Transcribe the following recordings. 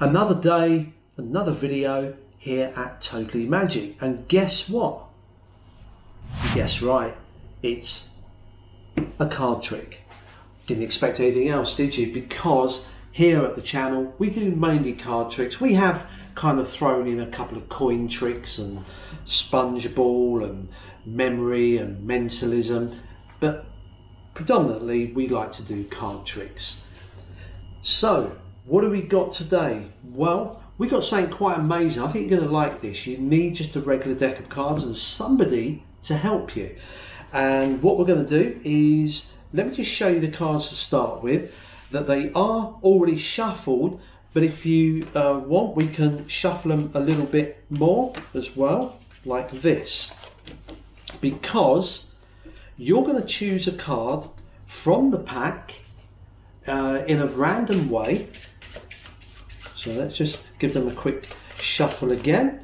Another day, another video here at Totally Magic, and guess what? You guessed right, it's a card trick. Didn't expect anything else, did you? Because here at the channel we do mainly card tricks. We have kind of thrown in a couple of coin tricks and sponge ball and memory and mentalism, but predominantly we like to do card tricks. So what have we got today? Well, we got something quite amazing. I think you're going to like this. You need just a regular deck of cards and somebody to help you. And what we're going to do is, let me just show you the cards to start with, that they are already shuffled, but if you want, we can shuffle them a little bit more as well, like this, because you're going to choose a card from the pack in a random way. So let's just give them a quick shuffle again.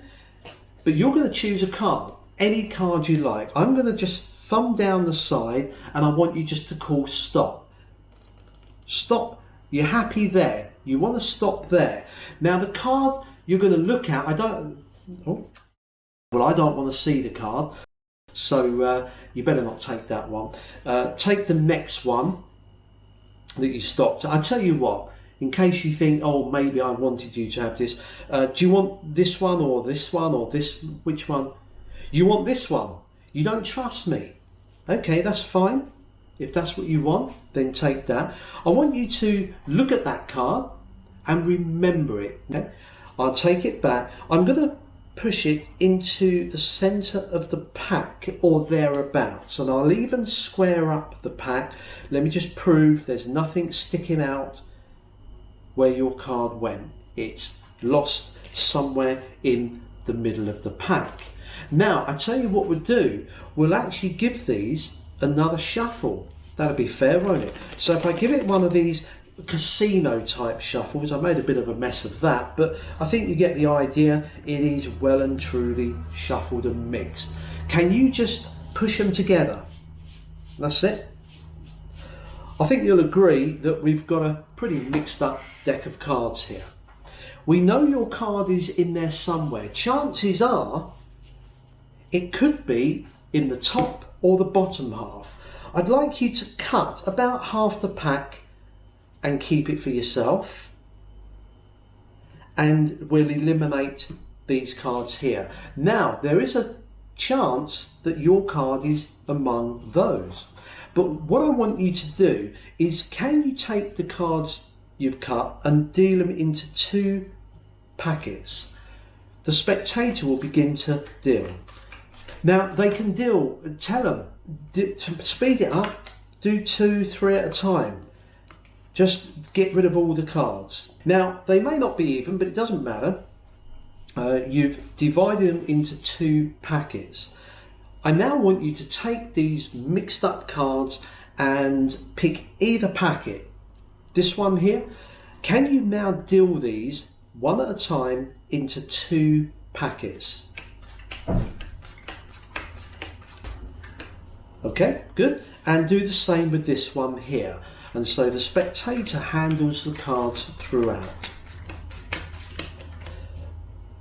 But you're going to choose a card, any card you like. I'm going to just thumb down the side and I want you just to call stop. Stop. You're happy there. You want to stop there. Now the card you're going to look at, I don't want to see the card. So you better not take that one. Take the next one that you stopped. I tell you what, in case you think, oh, maybe I wanted you to have this. Do you want this one or this one or this? Which one? You want this one. You don't trust me. Okay, that's fine. If that's what you want, then take that. I want you to look at that card and remember it. Okay? I'll take it back. I'm going to push it into the center of the pack or thereabouts, and I'll even square up the pack. Let me just prove there's nothing sticking out where your card went. It's lost somewhere in the middle of the pack. Now I tell you what we'll do, we'll actually give these another shuffle. That'll be fair, won't it? So if I give it one of these casino type shuffles, I made a bit of a mess of that, but I think you get the idea. It is well and truly shuffled and mixed. Can you just push them together? That's it. I think you'll agree that we've got a pretty mixed up deck of cards here. We know your card is in there somewhere. Chances are it could be in the top or the bottom half. I'd like you to cut about half the pack and keep it for yourself, and we'll eliminate these cards here. Now there is a chance that your card is among those, but what I want you to do is, can you take the cards you've cut and deal them into two packets? The spectator will begin to deal. Now they can deal, tell them to speed it up, do 2, 3 at a time. Just get rid of all the cards. Now they may not be even, but it doesn't matter. You've divided them into two packets. I now want you to take these mixed up cards and pick either packet. This one here. Can you now deal these one at a time into two packets? Okay, good. And do the same with this one here. And so the spectator handles the cards throughout.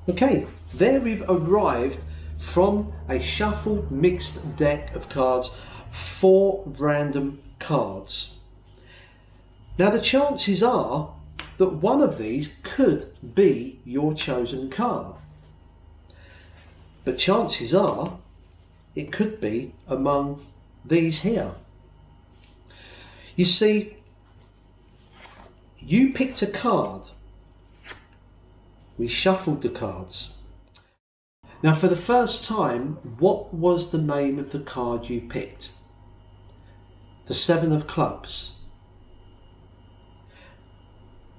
Okay, there we've arrived from a shuffled mixed deck of cards, 4 random cards. Now the chances are that one of these could be your chosen card, but chances are it could be among these here. You see, you picked a card. We shuffled the cards. Now for the first time, what was the name of the card you picked? The 7 of clubs.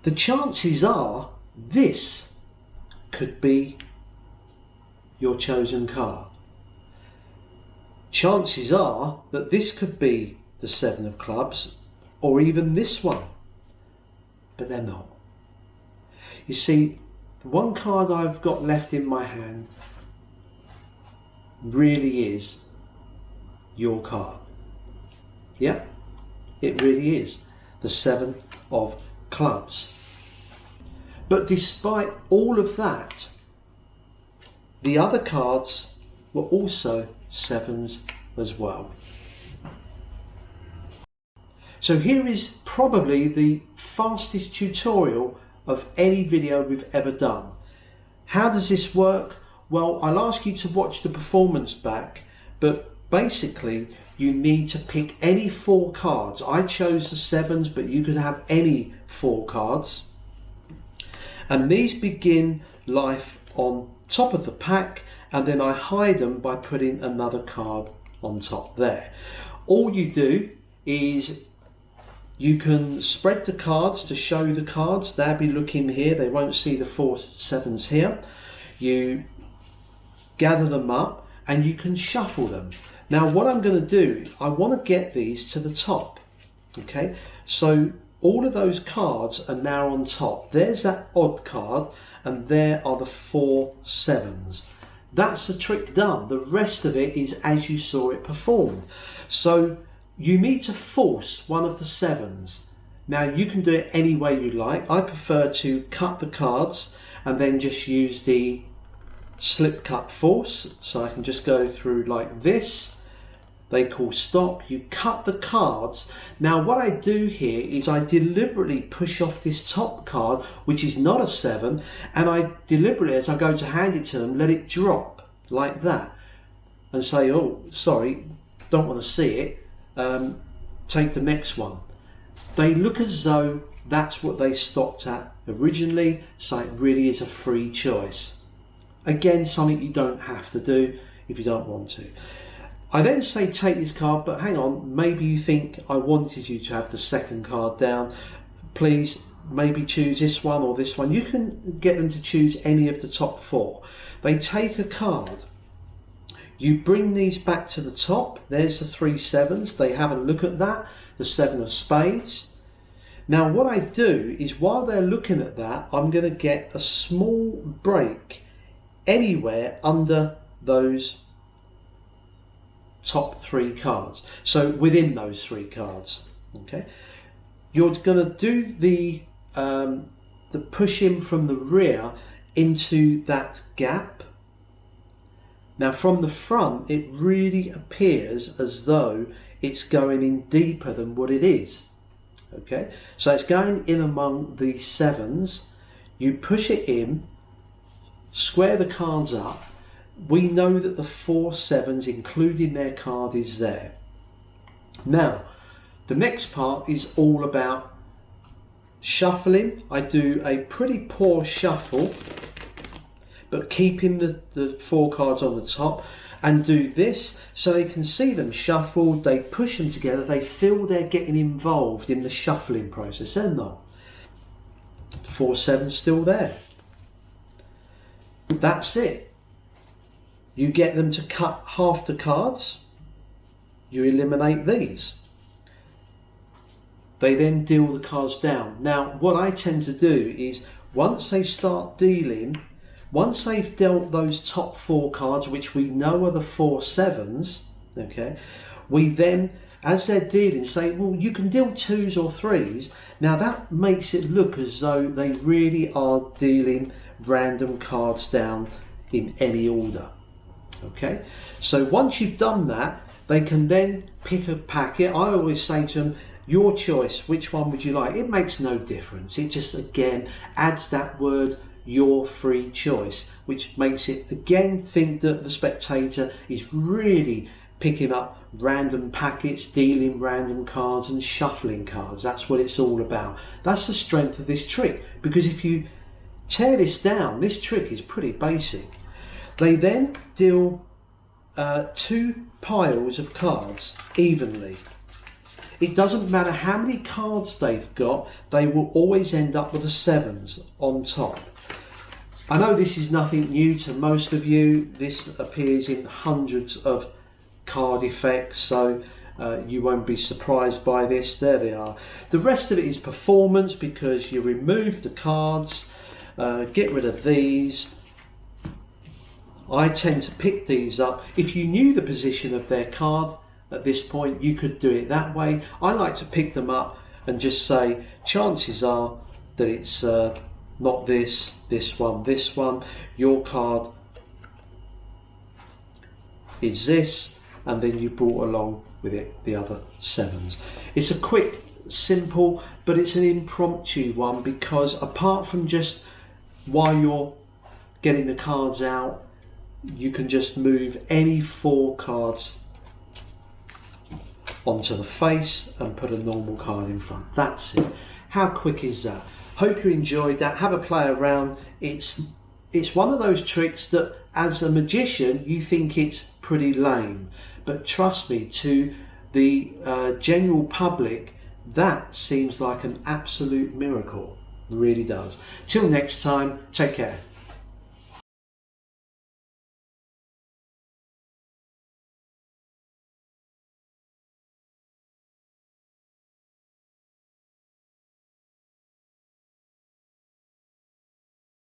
The chances are this could be your chosen card. Chances are that this could be the 7 of clubs, or even this one, but they're not. You see, the one card I've got left in my hand really is your card. Yeah, it really is the 7 of clubs. But despite all of that, the other cards were also sevens as well. So here is probably the fastest tutorial of any video we've ever done. How does this work? Well, I'll ask you to watch the performance back, but basically you need to pick any 4 cards. I chose the sevens, but you could have any 4 cards. And these begin life on top of the pack, and then I hide them by putting another card on top there. All you do is you can spread the cards to show the cards. They'll be looking here. They won't see the 4 sevens here. You gather them up and you can shuffle them. Now what I'm going to do, I want to get these to the top. Okay, so all of those cards are now on top. There's that odd card and there are the 4 sevens. That's the trick done. The rest of it is as you saw it performed. So you need to force one of the sevens. Now you can do it any way you like. I prefer to cut the cards and then just use the slip cut force. So I can just go through like this. They call stop. You cut the cards. Now what I do here is I deliberately push off this top card, which is not a 7, and I deliberately, as I go to hand it to them, let it drop like that and say, oh sorry, don't want to see it. Take the next one. They look as though that's what they stopped at originally, so it really is a free choice. Again, something you don't have to do if you don't want to. I then say take this card, but hang on, maybe you think I wanted you to have the second card down. Please maybe choose this one or this one. You can get them to choose any of the top 4. They take a card. You bring these back to the top. There's the 3 sevens. They have a look at that. The 7 of spades. Now what I do is while they're looking at that, I'm going to get a small break anywhere under those top 3 cards. So within those 3 cards. Okay. You're going to do the push in from the rear into that gap. Now from the front it really appears as though it's going in deeper than what it is. Okay, so it's going in among the sevens. You push it in, square the cards up. We know that the 4 sevens including their card is there. Now the next part is all about shuffling. I do a pretty poor shuffle, but keeping the 4 cards on the top, and do this so they can see them shuffled. They push them together. They feel they're getting involved in the shuffling process, they're not. The 4 sevens still there. That's it. You get them to cut half the cards. You eliminate these. They then deal the cards down. Now what I tend to do is once they start dealing, once they've dealt those top 4 cards, which we know are the 4 sevens, okay, we then, as they're dealing, say, well, you can deal 2s or 3s. Now that makes it look as though they really are dealing random cards down in any order. Okay, so once you've done that, they can then pick a packet. I always say to them, your choice, which one would you like? It makes no difference. It just, again, adds that word, your free choice, which makes it again think that the spectator is really picking up random packets, dealing random cards and shuffling cards. That's what it's all about. That's the strength of this trick, because if you tear this down, this trick is pretty basic. They then deal 2 piles of cards evenly. It doesn't matter how many cards they've got, they will always end up with the sevens on top. I know this is nothing new to most of you. This appears in hundreds of card effects, so you won't be surprised by this. There they are. The rest of it is performance, because you remove the cards, get rid of these. I tend to pick these up. If you knew the position of their card at this point, you could do it that way. I like to pick them up and just say, chances are that it's not this, this one, this one. Your card is this, and then you brought along with it the other sevens. It's a quick, simple, but it's an impromptu one, because apart from just while you're getting the cards out, you can just move any 4 cards onto the face and put a normal card in front. That's it. How quick is that? Hope you enjoyed that. Have a play around. It's one of those tricks that as a magician you think it's pretty lame, but trust me, to the general public that seems like an absolute miracle. It really does. Till next time, take care.